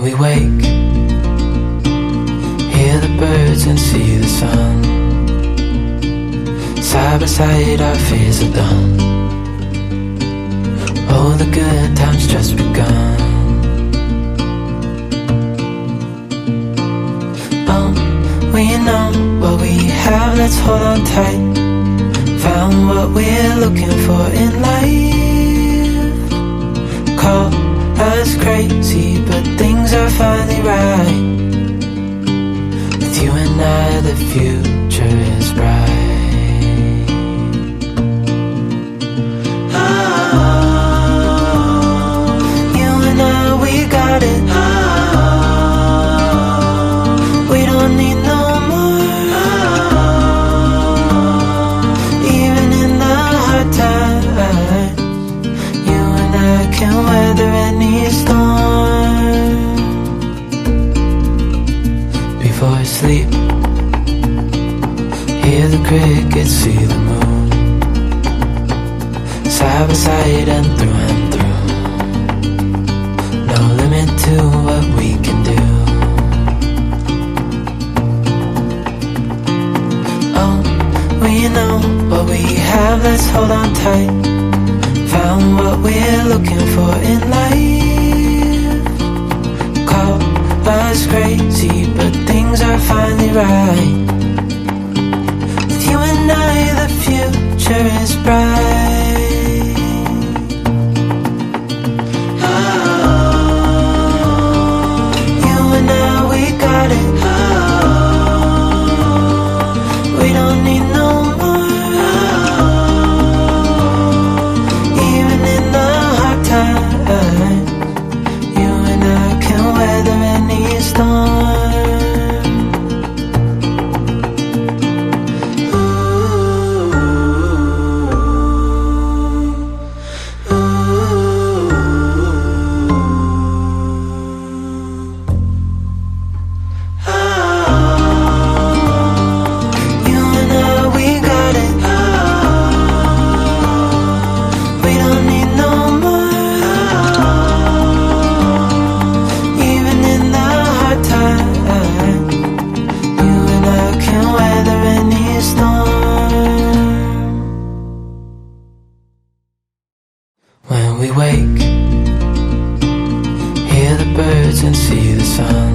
we wake, hear the birds and see the sun. Side by side our fears are done. Oh, the good times just begun. Oh, we know what we have, let's hold on tight. Found what we're looking for in life. Call us crazy, but things are finally right. With you and I, the future is bright. Got it. We don't need no more. Even in the hard times, you and I can weather any storm. Before I sleep, hear the crickets, see the moon. Side by side and through and through. No limit to what we can do. Oh, we know what we have, let's hold on tight. Found what we're looking for in life. Call us crazy, but things are finally right. With you and I, the future is bright. Got it. We don't need no more. Even in the hard times, you and I can weather any storm. When we wake, hear the birds and see the sun.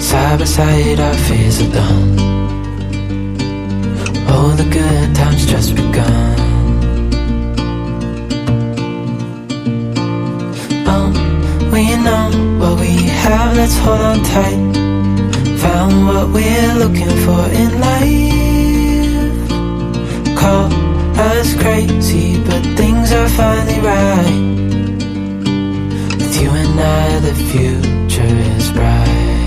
Side by side our fears are done. Oh, the good times just begun. Oh, we know what we have, let's hold on tight. Found what we're looking for in life. Call us crazy, but things are finally right. With you and I, the future is bright.